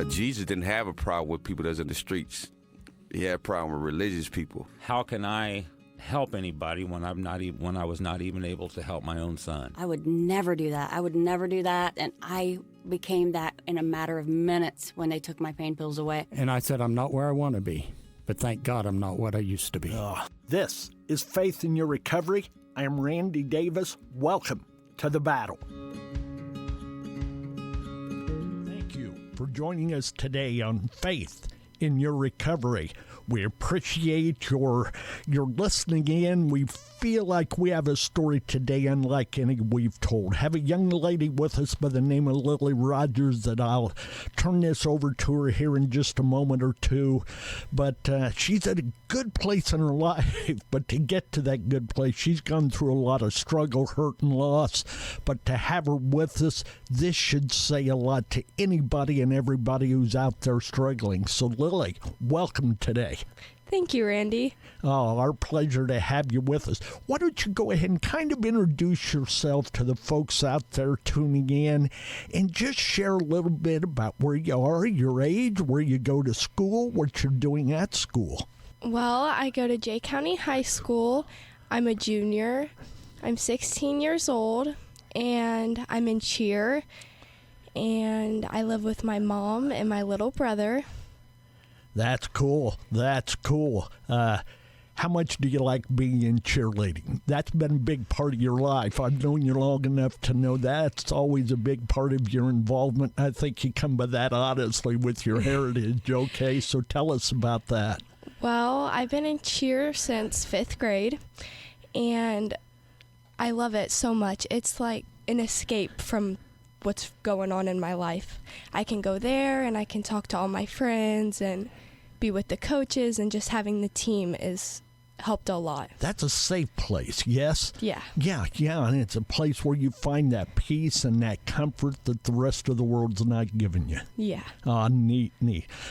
Jesus didn't have a problem with people that's in the streets. He had a problem with religious people. How can I help anybody when I was not even able to help my own son? I would never do that. And I became that in a matter of minutes when they took my pain pills away. And I said, I'm not where I want to be, but thank God I'm not what I used to be. This is Faith in Your Recovery. I am Randy Davis. Welcome to the battle. Thank you for joining us today on Faith in Your Recovery. We appreciate your listening in. We feel like we have a story today unlike any we've told. Have a young lady with us by the name of Lilly Rogers that I'll turn this over to her here in just a moment or two. But she's at a good place in her life. But to get to that good place, she's gone through a lot of struggle, hurt, and loss. But to have her with us, this should say a lot to anybody and everybody who's out there struggling. So Lilly, welcome today. Thank you, Randy. Oh, our pleasure to have you with us. Why don't you go ahead and kind of introduce yourself to the folks out there tuning in and just share a little bit about where you are, your age, where you go to school, what you're doing at school. Well, I go to Jay County High School. I'm a junior. I'm 16 years old, and I'm in cheer, and I live with my mom and my little brother. That's cool. How much do you like being in cheerleading? That's been a big part of your life. I've known you long enough to know that's always a big part of your involvement. I think you come by that honestly with your heritage, okay? So tell us about that. Well, I've been in cheer since 5th grade, and I love it so much. It's like an escape from what's going on in my life. I can go there and I can talk to all my friends and be with the coaches, and just having the team is helped a lot. That's a safe place, yes? Yeah, and it's a place where you find that peace and that comfort that the rest of the world's not giving you. Yeah. Oh, neat.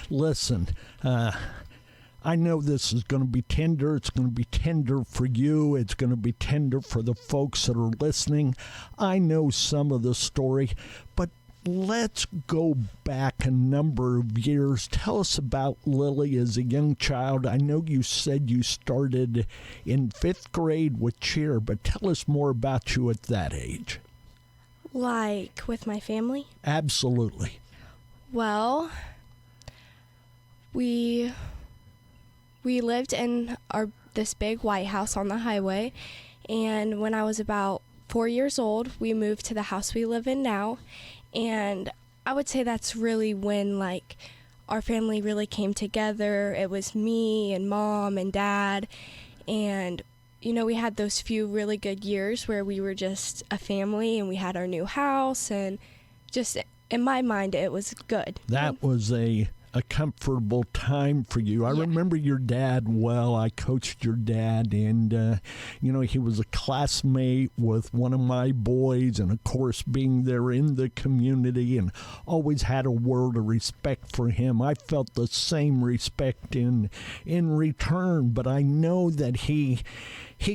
Listen, I know this is going to be tender. It's going to be tender for you. It's going to be tender for the folks that are listening. I know some of the story, but let's go back a number of years. Tell us about Lilly as a young child. I know you said you started in 5th grade with cheer, but tell us more about you at that age. Like with my family? Absolutely. Well, we lived in this big white house on the highway, and when I was about 4 years old, we moved to the house we live in now. And I would say that's really when, like, our family really came together. It was me and Mom and Dad. And, you know, we had those few really good years where we were just a family and we had our new house. And just, in my mind, it was good. That was a comfortable time for you. I remember your dad well. I coached your dad, and he was a classmate with one of my boys, and of course being there in the community, and always had a world of respect for him. I felt the same respect in return, but I know that he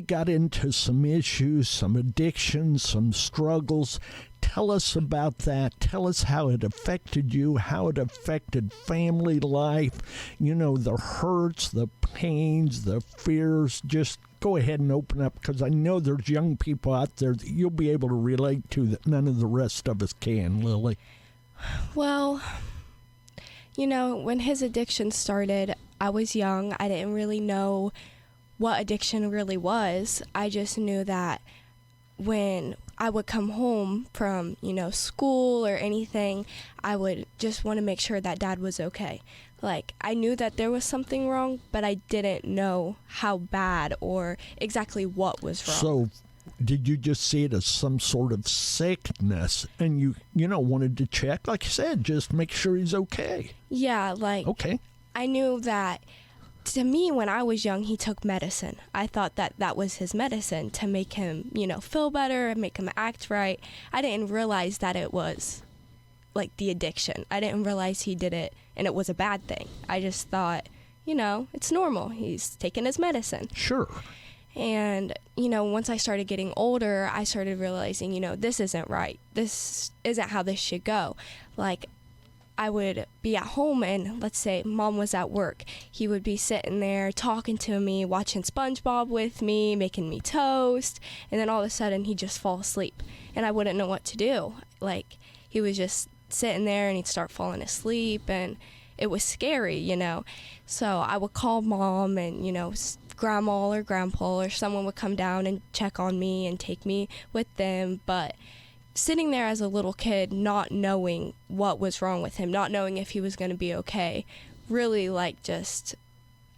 got into some issues, some addictions, some struggles. Tell us about that. Tell us how it affected you, how it affected family life, the hurts, the pains, the fears. Just go ahead and open up, because I know there's young people out there that you'll be able to relate to that none of the rest of us can, Lilly. Well, when his addiction started, I was young. I didn't really know what addiction really was. I just knew that when I would come home from, school or anything, I would just want to make sure that Dad was okay. Like, I knew that there was something wrong, but I didn't know how bad or exactly what was wrong. So, did you just see it as some sort of sickness, and you wanted to check, like you said, just make sure he's okay? Yeah, okay. I knew that. To me, when I was young, he took medicine. I thought that was his medicine to make him, feel better, make him act right. I didn't realize that it was, like, the addiction. I didn't realize he did it and it was a bad thing. I just thought, it's normal. He's taking his medicine. Sure. And, once I started getting older, I started realizing, this isn't right. This isn't how this should go. Like, I would be at home and let's say mom was at work. He would be sitting there talking to me, watching SpongeBob with me, making me toast, and then all of a sudden he'd just fall asleep and I wouldn't know what to do. Like, he was just sitting there and he'd start falling asleep, and it was scary, you know. So I would call mom, and, you know, grandma or grandpa or someone would come down and check on me and take me with them. But sitting there as a little kid, not knowing what was wrong with him, not knowing if he was going to be okay, really, like, just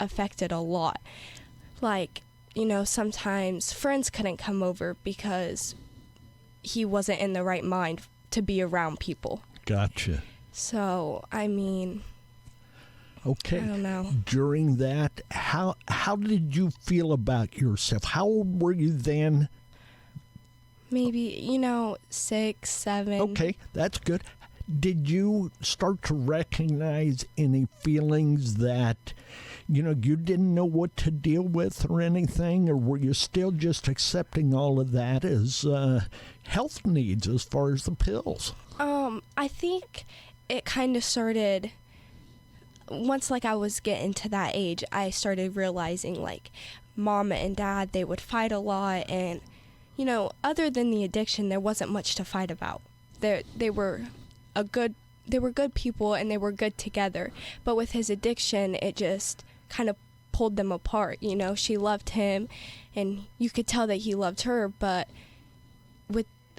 affected a lot. Like, you know, sometimes friends couldn't come over because he wasn't in the right mind to be around people. Gotcha. So, I mean, okay. I don't know. During that, how did you feel about yourself? How old were you then? Maybe, you know, 6, 7. Okay, that's good. Did you start to recognize any feelings that, you know, you didn't know what to deal with or anything? Or were you still just accepting all of that as health needs as far as the pills? I think it kind of started once, like, I was getting to that age. I started realizing, like, mom and dad, they would fight a lot, and, you know, other than the addiction, there wasn't much to fight about. They were good people, and they were good together. But with his addiction, it just kind of pulled them apart. You know, she loved him, and you could tell that he loved her, but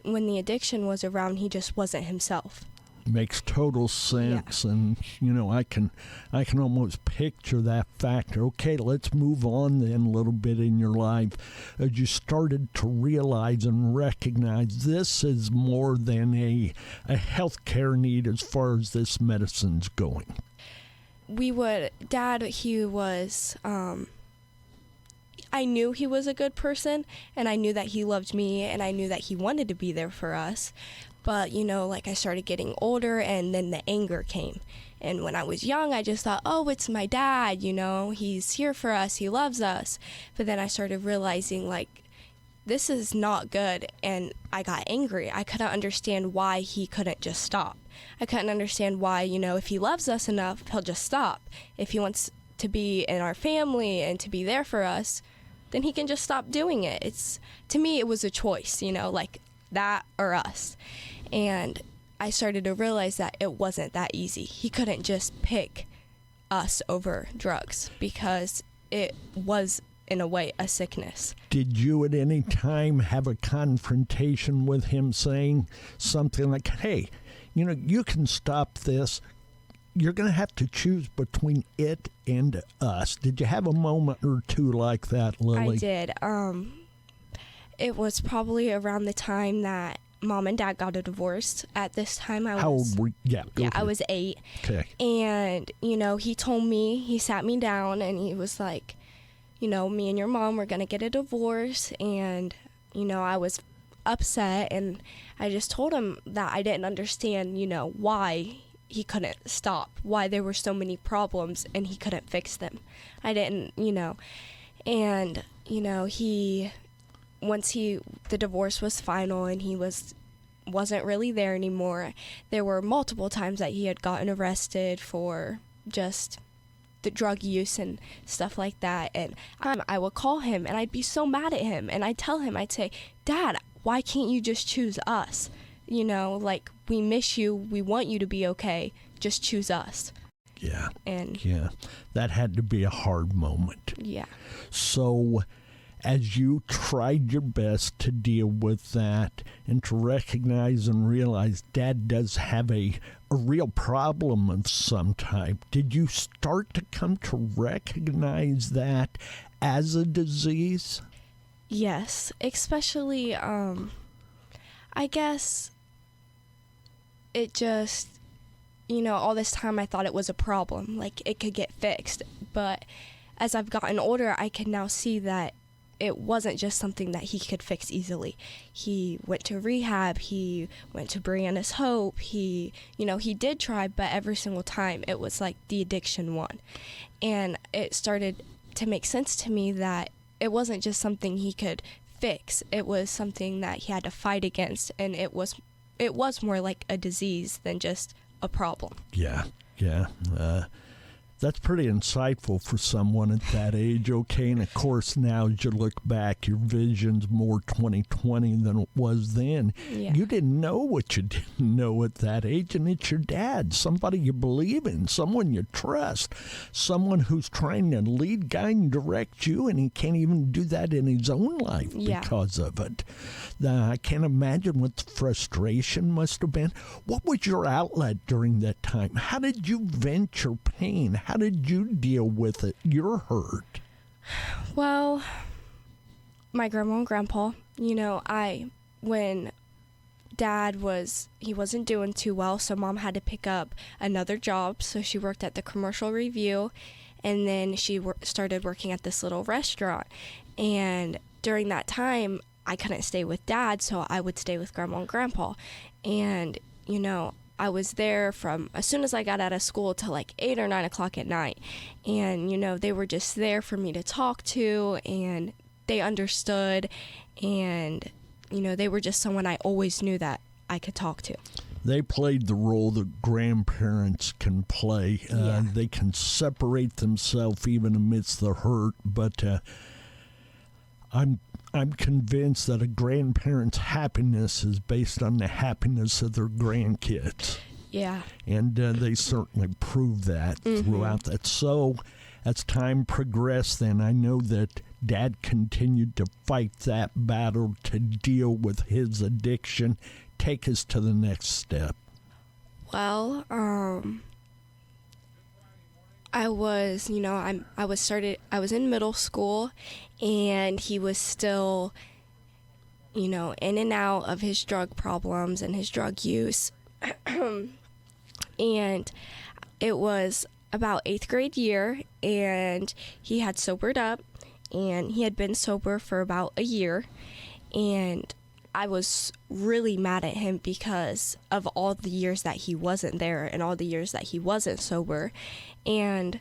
when the addiction was around, he just wasn't himself. Makes total sense. Yeah. And, you know, I can almost picture that factor. Okay, let's move on then a little bit in your life as you started to realize and recognize this is more than a health care need as far as this medicine's going. Dad, he was, I knew he was a good person, and I knew that he loved me, and I knew that he wanted to be there for us. But, you know, like, I started getting older, and then the anger came. And when I was young, I just thought, oh, it's my dad, you know, he's here for us, he loves us. But then I started realizing, like, this is not good, and I got angry. I couldn't understand why he couldn't just stop. I couldn't understand why, you know, if he loves us enough, he'll just stop. If he wants to be in our family and to be there for us, then he can just stop doing it. To me, it was a choice, you know, like, that or us. And I started to realize that it wasn't that easy. He couldn't just pick us over drugs because it was, in a way, a sickness. Did you at any time have a confrontation with him saying something like, hey, you know, you can stop this. You're going to have to choose between it and us. Did you have a moment or two like that, Lily? I did. It was probably around the time that Mom and Dad got a divorce. At this time, I was... How old were you? Yeah, I was 8. Okay. And, you know, he sat me down, and he was like, you know, me and your mom were going to get a divorce. And, you know, I was upset, and I just told him that I didn't understand, you know, why he couldn't stop, why there were so many problems, and he couldn't fix them. I didn't, you know. And, you know, the divorce was final and he wasn't really there anymore. There were multiple times that he had gotten arrested for just the drug use and stuff like that. And I would call him and I'd be so mad at him. And I'd tell him, I'd say, Dad, why can't you just choose us? You know, like, we miss you. We want you to be okay. Just choose us. Yeah. And yeah, that had to be a hard moment. Yeah. So as you tried your best to deal with that and to recognize and realize Dad does have a real problem of some type, did you start to come to recognize that as a disease? Yes, especially, I guess it just, you know, all this time I thought it was a problem, like it could get fixed. But as I've gotten older, I can now see that it wasn't just something that he could fix easily. He went to rehab, he went to Brianna's Hope, he did try, but every single time it was like the addiction won. And it started to make sense to me that it wasn't just something he could fix, it was something that he had to fight against, and it was more like a disease than just a problem. Yeah. That's pretty insightful for someone at that age, okay? And of course, now as you look back, your vision's more 2020 than it was then. Yeah. You didn't know what you didn't know at that age, and it's your dad, somebody you believe in, someone you trust, someone who's trying to lead, guide, and direct you, and he can't even do that in his own life because of it. I can't imagine what the frustration must have been. What was your outlet during that time? How did you vent your pain? How did you deal with it, your hurt? Well, my grandma and grandpa, when Dad wasn't doing too well, so Mom had to pick up another job. So she worked at the Commercial Review, and then she started working at this little restaurant. And during that time, I couldn't stay with Dad, so I would stay with Grandma and Grandpa. And, I was there from as soon as I got out of school till like 8 or 9 o'clock at night. And, they were just there for me to talk to, and they understood. And, they were just someone I always knew that I could talk to. They played the role that grandparents can play. They can separate themselves even amidst the hurt, but I'm convinced that a grandparent's happiness is based on the happiness of their grandkids. Yeah. And they certainly proved that throughout that. So as time progressed, then I know that Dad continued to fight that battle to deal with his addiction. Take us to the next step. Well, I was in middle school, and he was still, in and out of his drug problems and his drug use. And it was about 8th grade year, and he had sobered up, and he had been sober for about a year. And I was really mad at him because of all the years that he wasn't there and all the years that he wasn't sober. And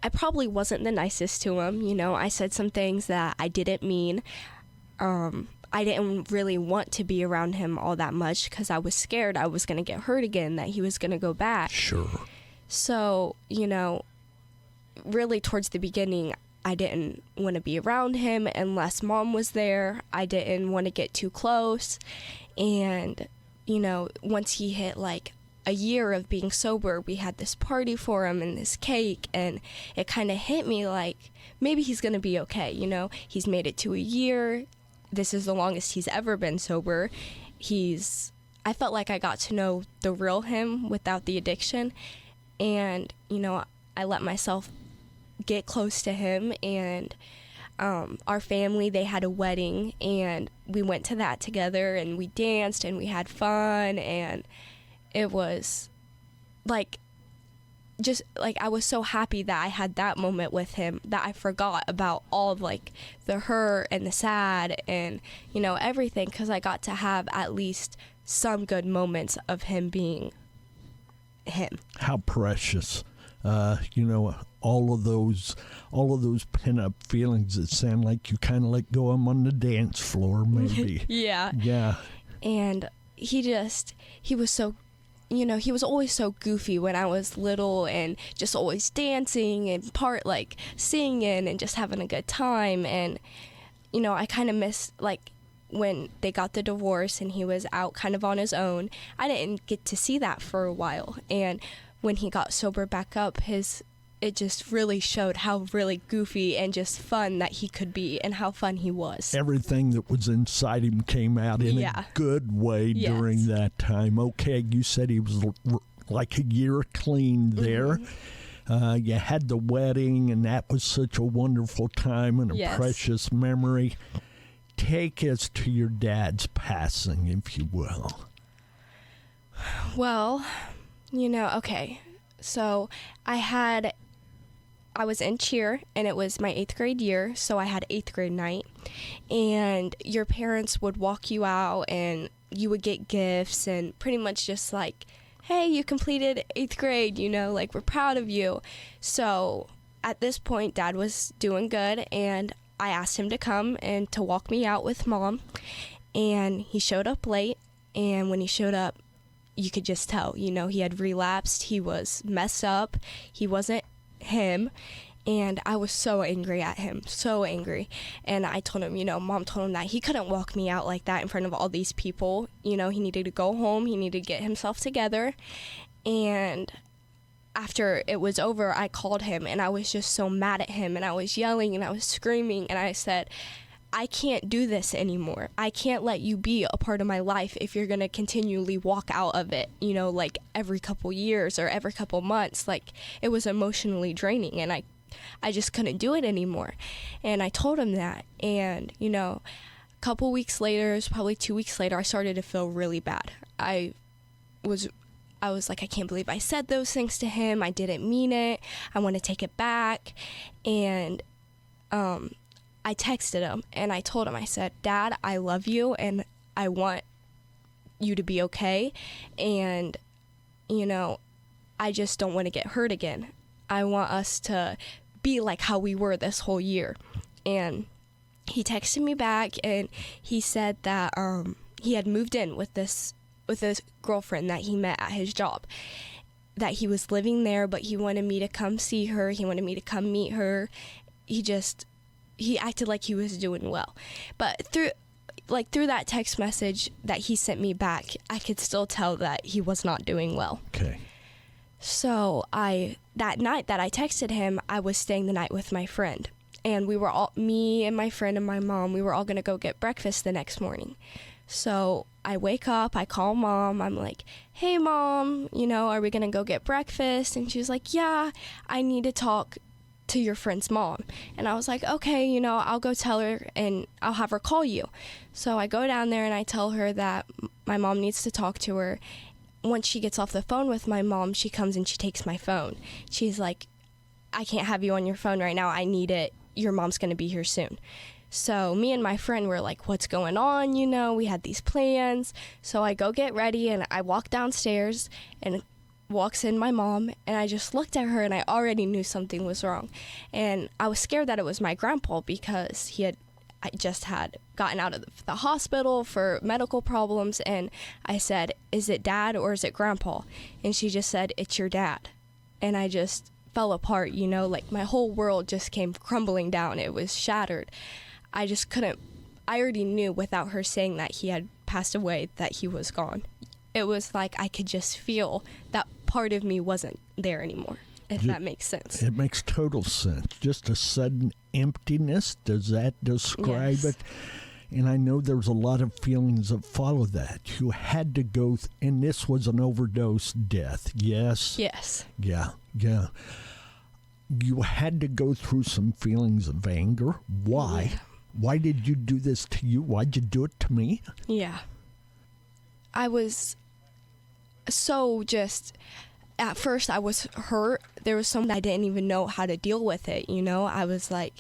I probably wasn't the nicest to him. I said some things that I didn't mean. I didn't really want to be around him all that much because I was scared I was going to get hurt again, that he was going to go back. Sure. So, really towards the beginning, I didn't want to be around him unless Mom was there. I didn't want to get too close. And, once he hit like a year of being sober, we had this party for him and this cake, and it kind of hit me like maybe he's going to be okay. He's made it to a year. This is the longest he's ever been sober. I felt like I got to know the real him without the addiction. And, I let myself get close to him, and our family, they had a wedding, and we went to that together, and we danced and we had fun, and it was like just like I was so happy that I had that moment with him that I forgot about all of like the hurt and the sad and everything, because I got to have at least some good moments of him being him. How precious. All of those pin-up feelings that sound like you kind of let go of them on the dance floor, maybe. Yeah. And he was so, he was always so goofy when I was little, and just always dancing and singing and just having a good time. And, I kind of missed, like, when they got the divorce and he was out kind of on his own. I didn't get to see that for a while. And when he got sober back up, it just really showed how really goofy and just fun that he could be and how fun he was. Everything that was inside him came out in a good way during that time. Okay, you said he was like a year clean there. You had the wedding, and that was such a wonderful time and a precious memory. Take us to your dad's passing, if you will. Well, okay. So I was in cheer, and it was my 8th grade year, so I had 8th grade night. And your parents would walk you out, and you would get gifts, and pretty much just like, hey, you completed 8th grade, like, we're proud of you. So at this point, Dad was doing good, and I asked him to come and to walk me out with Mom. And he showed up late, and when he showed up, you could just tell, he had relapsed. He was messed up. He wasn't him. And I was so angry at him, so angry. And I told him, Mom told him that he couldn't walk me out like that in front of all these people. He needed to go home. He needed to get himself together. And after it was over, I called him, and I was just so mad at him. And I was yelling, and I was screaming. And I said, I can't do this anymore. I can't let you be a part of my life if you're going to continually walk out of it, like every couple years or every couple months. Like, it was emotionally draining, and I just couldn't do it anymore. And I told him that. And, a couple weeks later, it was probably 2 weeks later, I started to feel really bad. I was like, I can't believe I said those things to him. I didn't mean it. I want to take it back. And, I texted him and I told him, I said, Dad, I love you and I want you to be okay. And, I just don't want to get hurt again. I want us to be like how we were this whole year. And he texted me back and he said that he had moved in with this girlfriend that he met at his job, that he was living there, but he wanted me to come see her. He wanted me to come meet her. He acted like he was doing well. But through that text message that he sent me back, I could still tell that he was not doing well. Okay. So that night that I texted him, I was staying the night with my friend. And me and my friend and my mom, we were all going to go get breakfast the next morning. So I wake up, I call Mom. I'm like, hey, Mom, are we going to go get breakfast? And she was like, yeah, I need to talk to your friend's mom. And I was like, okay, I'll go tell her and I'll have her call you. So I go down there and I tell her that my mom needs to talk to her. Once she gets off the phone with my mom, she comes and she takes my phone. She's like, I can't have you on your phone right now. I need it. Your mom's going to be here soon. So me and my friend were like, what's going on? We had these plans. So I go get ready and I walk downstairs and walks in my mom, and I just looked at her and I already knew something was wrong. And I was scared that it was my grandpa because I just had gotten out of the hospital for medical problems. And I said, is it Dad or is it Grandpa? And she just said, it's your dad. And I just fell apart, like my whole world just came crumbling down. It was shattered. I already knew without her saying that he had passed away that he was gone. It was like I could just feel that part of me wasn't there anymore, if that makes sense. It makes total sense. Just a sudden emptiness. Does that describe it? And I know there's a lot of feelings that follow that. You had to go, and this was an overdose death, yes? Yes. Yeah. You had to go through some feelings of anger. Why? Yeah. Why did you do this to you? Why'd you do it to me? Yeah. I was so just, at first I was hurt. There was something I didn't even know how to deal with it, I was like,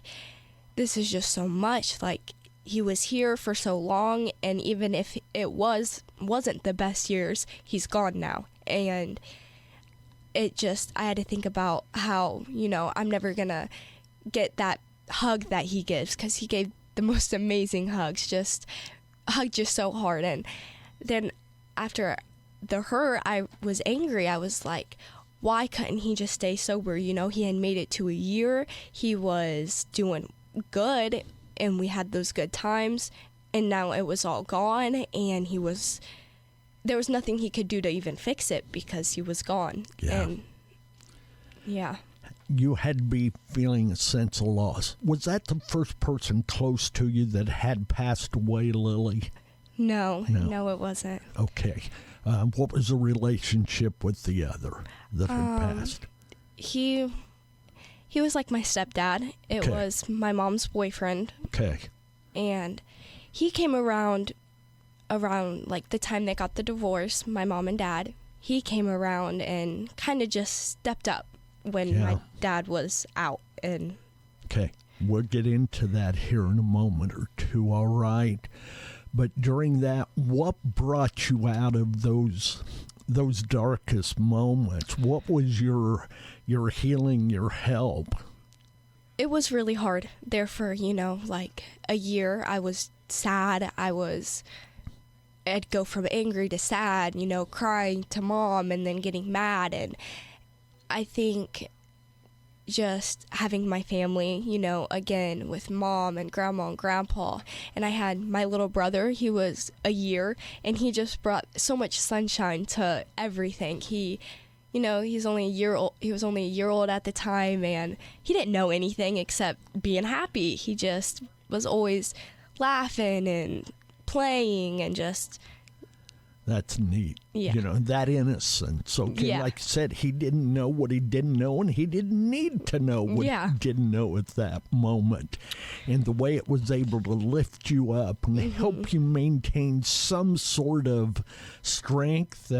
this is just so much. Like, he was here for so long, and even if it wasn't the best years, he's gone now. And I had to think about how, I'm never gonna get that hug that he gives, because he gave the most amazing hugs, just hugged just so hard. And then after the hurt, I was angry. I was like, why couldn't he just stay sober? He had made it to a year. He was doing good, and we had those good times, and now it was all gone, and there was nothing he could do to even fix it because he was gone. Yeah. And yeah. You had to be feeling a sense of loss. Was that the first person close to you that had passed away, Lily? No, it wasn't. Okay. What was the relationship with the other that had passed? He was like my stepdad. It was my mom's boyfriend. Okay. And he came around like the time they got the divorce, my mom and dad. He came around and kind of just stepped up when my dad was out. And okay. We'll get into that here in a moment or two, all right? But during that, what brought you out of those darkest moments? What was your healing, your help? It was really hard there for, like a year. I was sad. I was I'd go from angry to sad, you know, crying to mom and then getting mad. And I think just having my family, you know, again with mom and grandma and grandpa, and I had my little brother. He was a year, and he just brought so much sunshine to everything. He, you know, he's only a year old. He was only a year old at the time, and he didn't know anything except being happy. He just was always laughing and playing and just. That's neat. Yeah. You know, that innocence. Okay. Yeah. Like I said, he didn't know what he didn't know, and he didn't need to know what Yeah. he didn't know at that moment. And the way it was able to lift you up and help you maintain some sort of strength,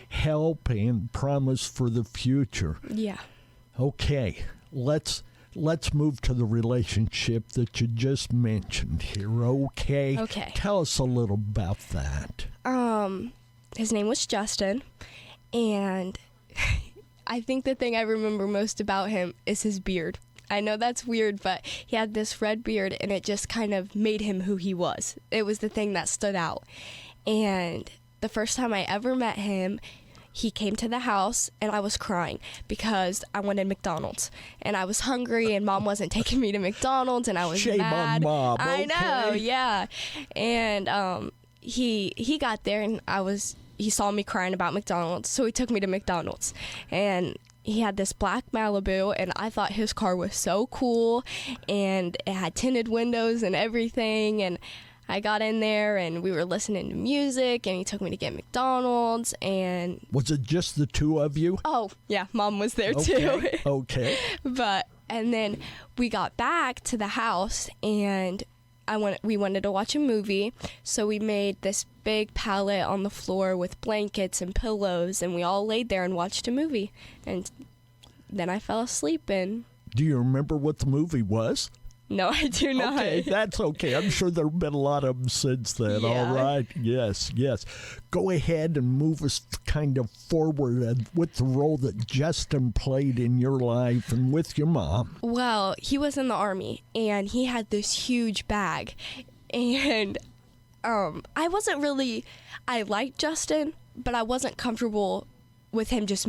help, and promise for the future. Yeah. Okay. Let's move to the relationship that you just mentioned here. Okay. Okay. Tell us a little about that. His name was Justin, and I think the thing I remember most about him is his beard. I know that's weird, but he had this red beard, and it just kind of made him who he was. It was the thing that stood out. And the first time I ever met him, he came to the house, and I was crying because I wanted McDonald's, and I was hungry, and mom wasn't taking me to McDonald's, and I was Shame mad. on mom. I know, okay. yeah. And he got there, and he saw me crying about McDonald's, so he took me to McDonald's, and he had this black Malibu, and I thought his car was so cool, and it had tinted windows and everything, and I got in there, and we were listening to music, and he took me to get McDonald's, and... Was it just the two of you? Oh, yeah, mom was there too. Okay. And then we got back to the house, and we wanted to watch a movie, so we made this big pallet on the floor with blankets and pillows, and we all laid there and watched a movie. And then I fell asleep, and... Do you remember what the movie was? No, I do not. Okay, that's okay. I'm sure there have been a lot of them since then. Yeah. All right. Yes. Go ahead and move us kind of forward with the role that Justin played in your life and with your mom. Well, he was in the Army, and he had this huge bag. And I liked Justin, but I wasn't comfortable with him just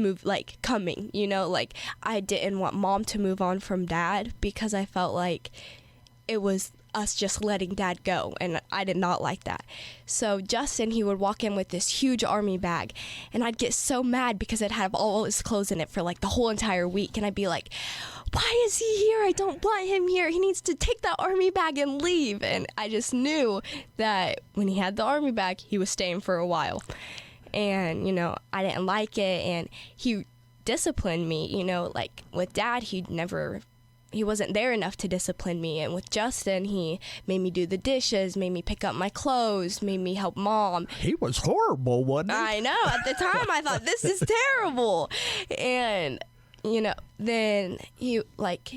coming, you know, like I didn't want mom to move on from dad because I felt like it was us just letting dad go, and I did not like that. So Justin, he would walk in with this huge Army bag, and I'd get so mad because it had all his clothes in it for like the whole entire week, and I'd be like, why is he here? I don't want him here. He needs to take that Army bag and leave. And I just knew that when he had the Army bag, he was staying for a while. And, you know, I didn't like it, and he disciplined me, you know, like with dad, he wasn't there enough to discipline me, and with Justin, he made me do the dishes, made me pick up my clothes, made me help mom. He was horrible, wasn't he? I know, at the time I thought, this is terrible. And, you know, then he, like,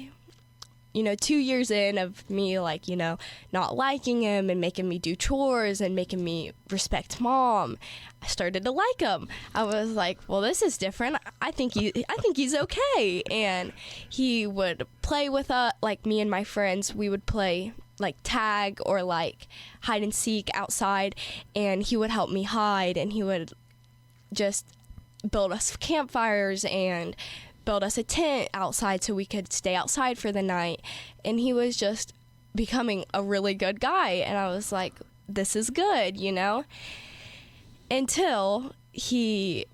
you know, 2 years in of me, like, you know, not liking him and making me do chores and making me respect mom, I started to like him. I was like, well, this is different. I think he's okay. And he would play with us, like me and my friends, we would play like tag or like hide and seek outside, and he would help me hide, and he would just build us campfires and build us a tent outside so we could stay outside for the night. And he was just becoming a really good guy, and I was like, this is good, you know, until he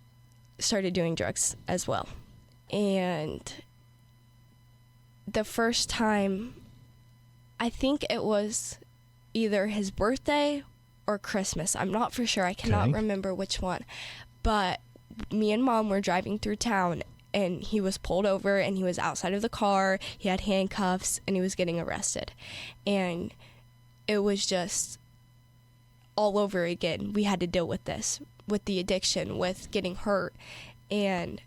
started doing drugs as well. And the first time, I think it was either his birthday or Christmas, I'm not for sure, I cannot remember which one, but me and mom were driving through town, and he was pulled over, and he was outside of the car, he had handcuffs, and he was getting arrested. And it was just all over again. We had to deal with this, with the addiction, with getting hurt. And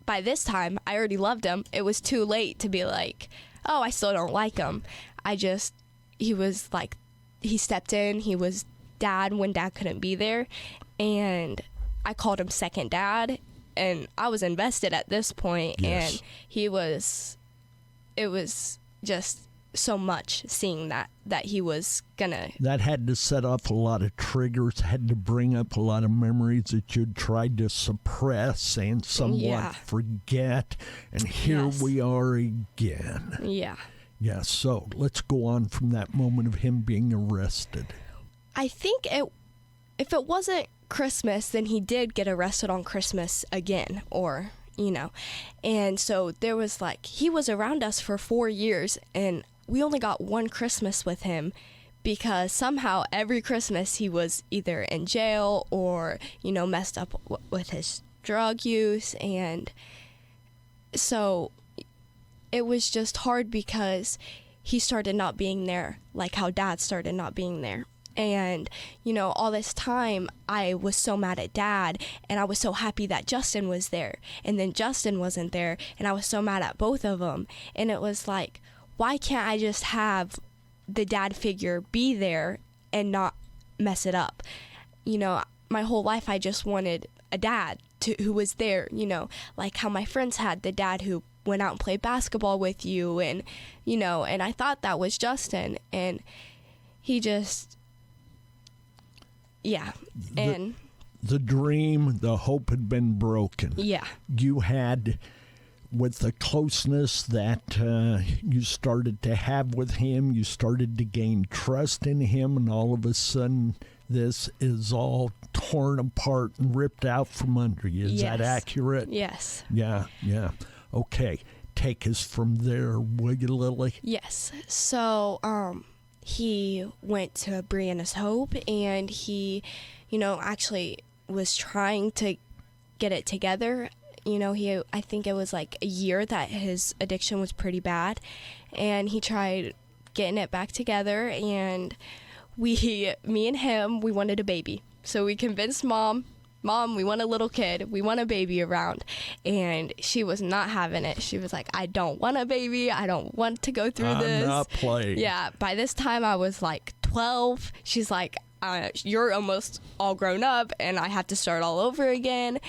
by this time, I already loved him. It was too late to be like, oh, I still don't like him. He was like, he stepped in, he was dad when dad couldn't be there, and I called him second dad. And I was invested at this point, yes. And it was just so much seeing that he was gonna. That had to set off a lot of triggers, had to bring up a lot of memories that you'd tried to suppress and somewhat forget. And here we are again. Yeah. Yeah, so let's go on from that moment of him being arrested. I think if it wasn't Christmas, then he did get arrested on Christmas again, or, and so there was he was around us for 4 years, and we only got one Christmas with him because somehow every Christmas he was either in jail or, messed up with his drug use. And so it was just hard because he started not being there, like how Dad started not being there. And, all this time I was so mad at Dad, and I was so happy that Justin was there. And then Justin wasn't there, and I was so mad at both of them. And it was like, why can't I just have the dad figure be there and not mess it up? My whole life I just wanted a dad who was there, like how my friends had the dad who went out and played basketball with you, and, and I thought that was Justin, and he just, and the dream, the hope had been broken. Yeah. You had, with the closeness that you started to have with him, you started to gain trust in him, and all of a sudden this is all torn apart and ripped out from under you. Is that accurate? Yes. Yeah. Okay. Take us from there, will you, Lily? Yes. So, he went to Brianna's Hope, and he, actually was trying to get it together. I think it was a year that his addiction was pretty bad, and he tried getting it back together, and me and him, we wanted a baby. So we convinced Mom, we want a little kid. We want a baby around. And she was not having it. She was like, I don't want a baby. I don't want to go through this. I'm not playing. Yeah. By this time, I was 12. She's like, you're almost all grown up, and I have to start all over again.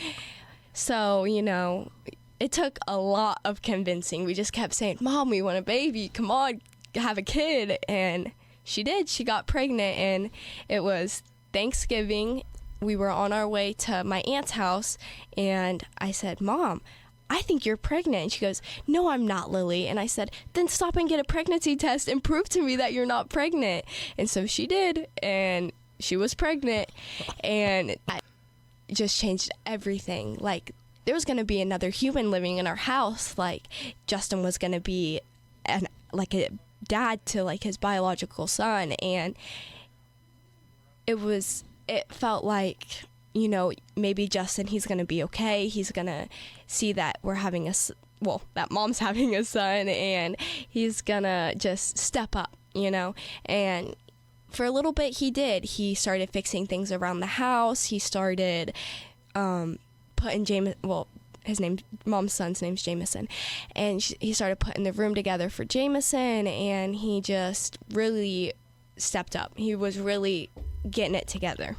So, it took a lot of convincing. We just kept saying, Mom, we want a baby. Come on, have a kid. And she did. She got pregnant, and it was Thanksgiving. We were on our way to my aunt's house, and I said, Mom, I think you're pregnant. And she goes, No, I'm not, Lily. And I said, then stop and get a pregnancy test and prove to me that you're not pregnant. And so she did, and she was pregnant, and I just changed everything. There was going to be another human living in our house. Justin was going to be a dad to his biological son, and it felt like, maybe Justin, he's going to be okay. He's going to see that we're having that Mom's having a son, and he's going to just step up, and for a little bit he did. He started fixing things around the house. He started putting Mom's son's name's Jameson, and he started putting the room together for Jameson, and he just really stepped up. He was really getting it together,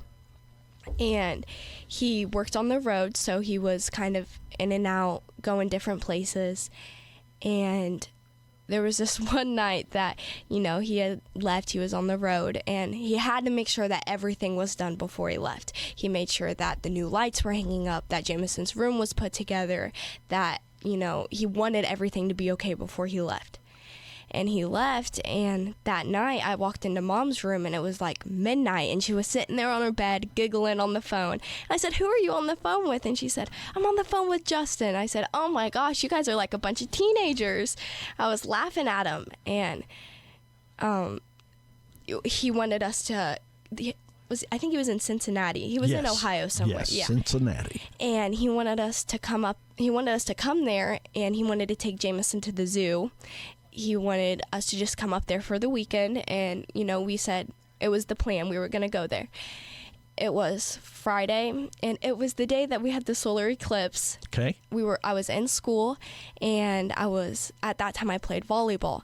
and he worked on the road, so he was kind of in and out, going different places. And there was this one night that, he had left. He was on the road, and he had to make sure that everything was done before he left. He made sure that the new lights were hanging up, that Jameson's room was put together, that, he wanted everything to be okay before he left. And he left, and that night I walked into Mom's room, and it was midnight, and she was sitting there on her bed giggling on the phone. And I said, who are you on the phone with? And she said, I'm on the phone with Justin. I said, oh my gosh, you guys are like a bunch of teenagers. I was laughing at him, and he wanted us to, I think he was in Cincinnati. He was in Ohio somewhere. Yes, Cincinnati. And he wanted us to come up. He wanted us to come there, and he wanted to take Jameson to the zoo. He wanted us to just come up there for the weekend, and, we said it was the plan. We were going to go there. It was Friday, and it was the day that we had the solar eclipse. Okay. I was in school, and at that time I played volleyball.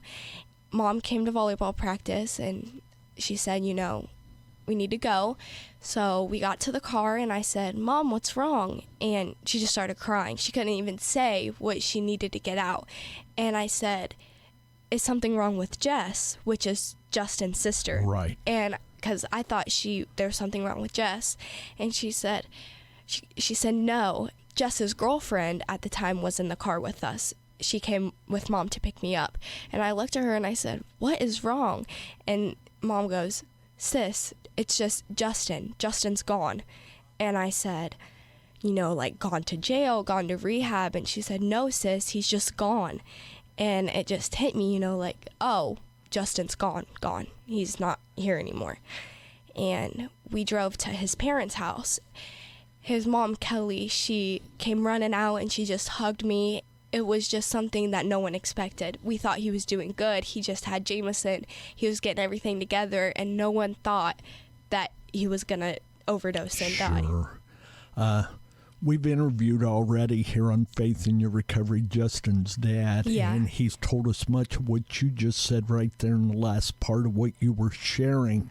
Mom came to volleyball practice, and she said, we need to go. So we got to the car, and I said, Mom, what's wrong? And she just started crying. She couldn't even say what she needed to get out. And I said, is something wrong with Jess, which is Justin's sister. Right. And because I thought there's something wrong with Jess. And she said, no, Jess's girlfriend at the time was in the car with us. She came with Mom to pick me up. And I looked at her and I said, what is wrong? And Mom goes, sis, it's just Justin. Justin's gone. And I said, like gone to jail, gone to rehab. And she said, no, sis, he's just gone. And it just hit me, like, oh, Justin's gone. He's not here anymore. And we drove to his parents' house. His mom, Kelly, she came running out and she just hugged me. It was just something that no one expected. We thought he was doing good. He just had Jameson. He was getting everything together, and no one thought that he was going to overdose and die. Sure. We've interviewed already here on Faith in Your Recovery Justin's dad, and he's told us much of what you just said right there in the last part of what you were sharing.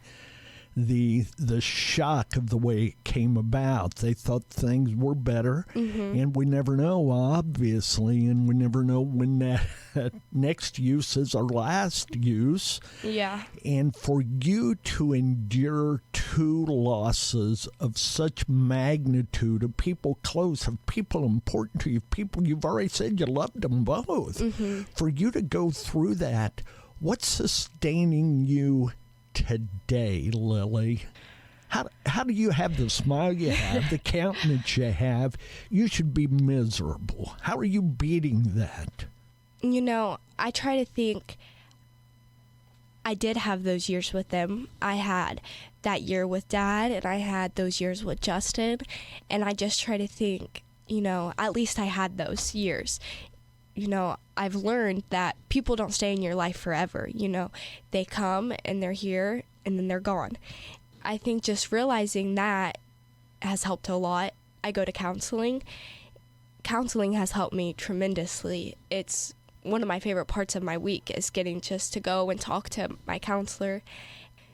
The shock of the way it came about. They thought things were better, and we never know, obviously, and we never know when that next use is our last use. Yeah. And for you to endure 2 losses of such magnitude, of people close, of people important to you, people you've already said you loved them both, for you to go through that, what's sustaining you today, Lily? How do you have the smile you have, the countenance you have? You should be miserable. How are you beating that? I try to think I did have those years with them. I had that year with Dad, and I had those years with Justin, and I just try to think, at least I had those years. I've learned that people don't stay in your life forever. They come and they're here and then they're gone. I think just realizing that has helped a lot. I go to counseling. Counseling has helped me tremendously. It's one of my favorite parts of my week is getting just to go and talk to my counselor.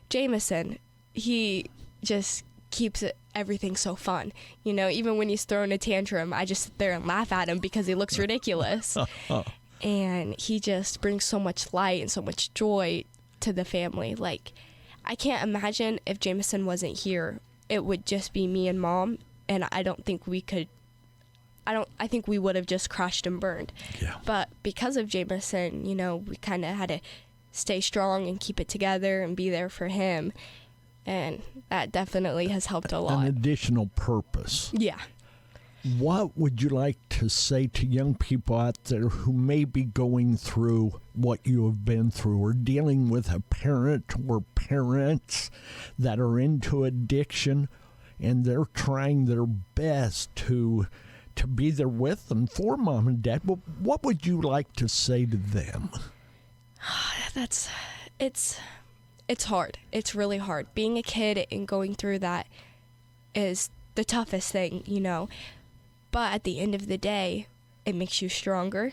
Jameson, he just keeps everything so fun. Even when he's throwing a tantrum, I just sit there and laugh at him because he looks ridiculous. And he just brings so much light and so much joy to the family. Like, I can't imagine if Jameson wasn't here, it would just be me and Mom, and I think we would have just crashed and burned. Yeah. But because of Jameson, we kind of had to stay strong and keep it together and be there for him. And that definitely has helped a lot. An additional purpose. Yeah. What would you like to say to young people out there who may be going through what you have been through, or dealing with a parent or parents that are into addiction, and they're trying their best to be there with them for Mom and Dad? What would you like to say to them? It's hard. It's really hard. Being a kid and going through that is the toughest thing, But at the end of the day, it makes you stronger.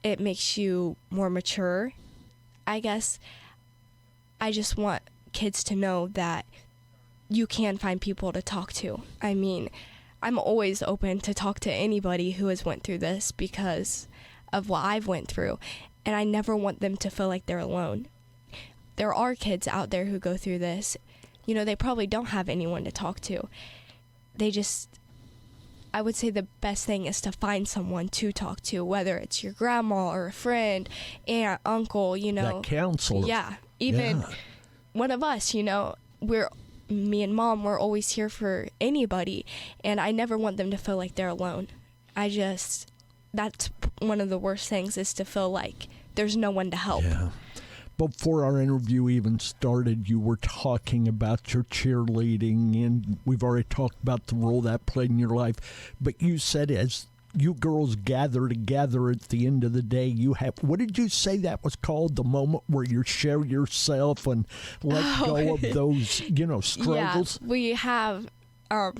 It makes you more mature. I guess I just want kids to know that you can find people to talk to. I mean, I'm always open to talk to anybody who has went through this because of what I've went through. And I never want them to feel like they're alone. There are kids out there who go through this. They probably don't have anyone to talk to. I would say the best thing is to find someone to talk to, whether it's your grandma or a friend, aunt, uncle, That counselor. Yeah. Even one of us, me and Mom, we're always here for anybody. And I never want them to feel like they're alone. That's one of the worst things, is to feel like there's no one to help. Yeah. Before our interview even started, you were talking about your cheerleading, and we've already talked about the role that played in your life. But you said as you girls gather together at the end of the day, you have, what did you say that was called? The moment where you share yourself and let go of those, struggles? Yeah, we have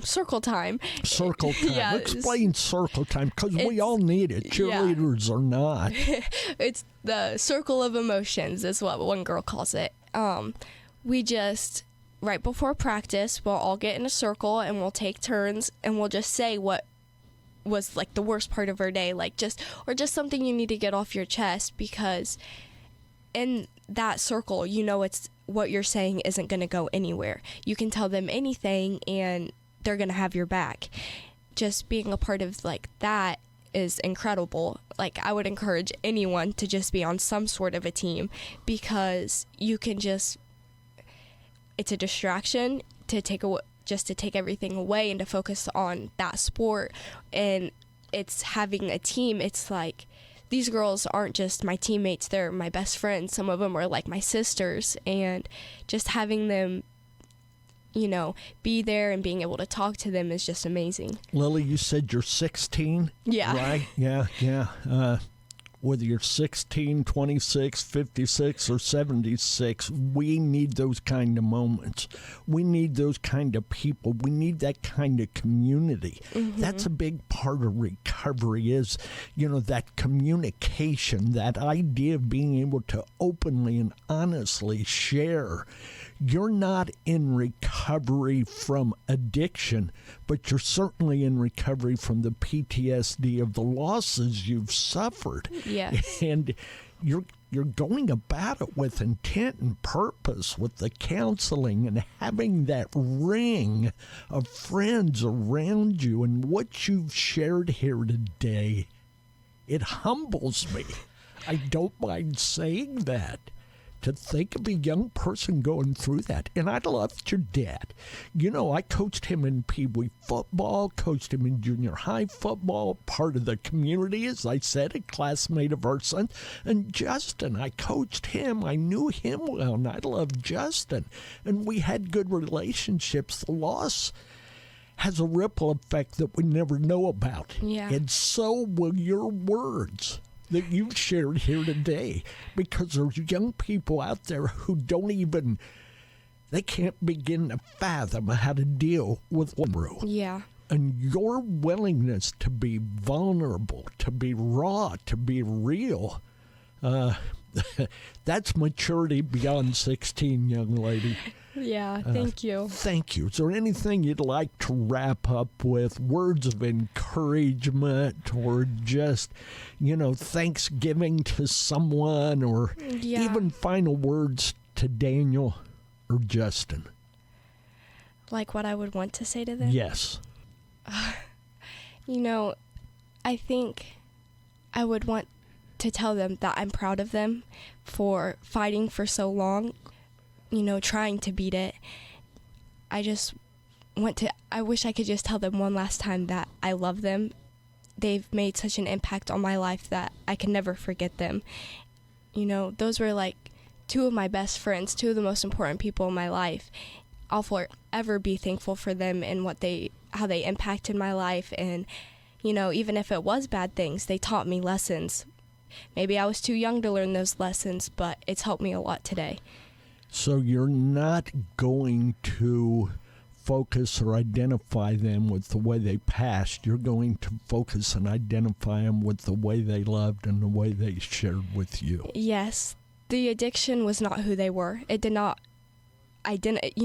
circle time. Circle time. Yeah, explain circle time, because we all need it. Cheerleaders are not. It's the circle of emotions is what one girl calls it. We just, right before practice, we'll all get in a circle and we'll take turns and we'll just say what was like the worst part of our day, or just something you need to get off your chest, because in that circle, you know, it's what you're saying isn't going to go anywhere. You can tell them anything and they're going to have your back. Just being a part of like that is incredible. Like, I would encourage anyone to just be on some sort of a team, because you can just, it's a distraction to take everything away and to focus on that sport. And it's having a team. It's like, these girls aren't just my teammates, they're my best friends. Some of them are like my sisters, and just having them, you know, be there and being able to talk to them is just amazing. Lily, you said you're 16? Yeah. Right? Yeah. Whether you're 16, 26, 56, or 76, we need those kind of moments. We need those kind of people. We need that kind of community. Mm-hmm. That's a big part of recovery is, you know, that communication, that idea of being able to openly and honestly share. You're not in recovery from addiction, but you're certainly in recovery from the PTSD of the losses you've suffered. Yes. And you're going about it with intent and purpose, with the counseling and having that ring of friends around you. And what you've shared here today, it humbles me. I don't mind saying that. To think of a young person going through that. And I loved your dad. You know, I coached him in Pee Wee football, coached him in junior high football, part of the community, as I said, a classmate of our son. And Justin, I coached him. I knew him well, and I loved Justin. And we had good relationships. The loss has a ripple effect that we never know about. Yeah. And so will your words that you've shared here today, because there's young people out there who they can't begin to fathom how to deal with one rule. Yeah. And your willingness to be vulnerable, to be raw, to be real, that's maturity beyond 16, young lady. Yeah, thank you. Thank you. Is there anything you'd like to wrap up with? Words of encouragement, or just, you know, thanksgiving to someone, or even final words to Daniel or Justin? Like what I would want to say to them? Yes. You know, I think I would want to tell them that I'm proud of them for fighting for so long, you know, trying to beat it. I wish I could just tell them one last time that I love them. They've made such an impact on my life that I can never forget them. You know, those were like two of my best friends, two of the most important people in my life. I'll forever be thankful for them and how they impacted my life. And, you know, even if it was bad things, they taught me lessons. Maybe I was too young to learn those lessons, but it's helped me a lot today. So you're not going to focus or identify them with the way they passed. You're going to focus and identify them with the way they loved and the way they shared with you. Yes. The addiction was not who they were. You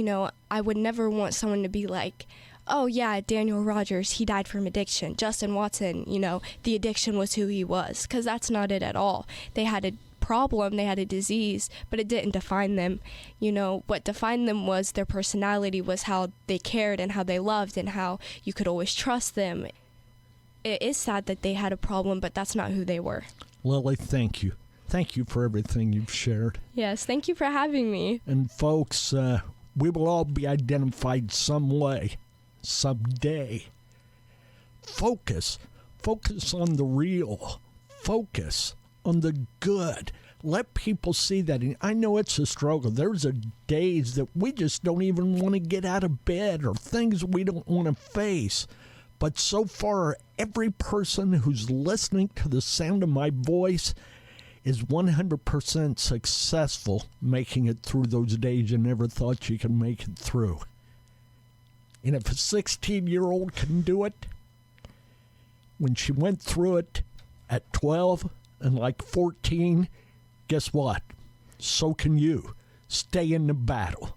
know, I would never want someone to be like, oh yeah, Daniel Rogers, he died from addiction. Justin Watson, you know, the addiction was who he was, because that's not it at all. They had a problem, they had a disease, but it didn't define them. You know, what defined them was their personality, was how they cared and how they loved and how you could always trust them. It is sad that they had a problem, but that's not who they were. Lily, thank you. Thank you for everything you've shared. Yes, thank you for having me. And folks, we will all be identified some way, someday. Focus on the real. Focus on the good. Let people see that. And I know it's a struggle. There's days that we just don't even want to get out of bed, or things we don't want to face. But so far, every person who's listening to the sound of my voice is 100% successful making it through those days you never thought you could make it through. And if a 16-year-old can do it, when she went through it at 12 and like 14, guess what? So can you. Stay in the battle.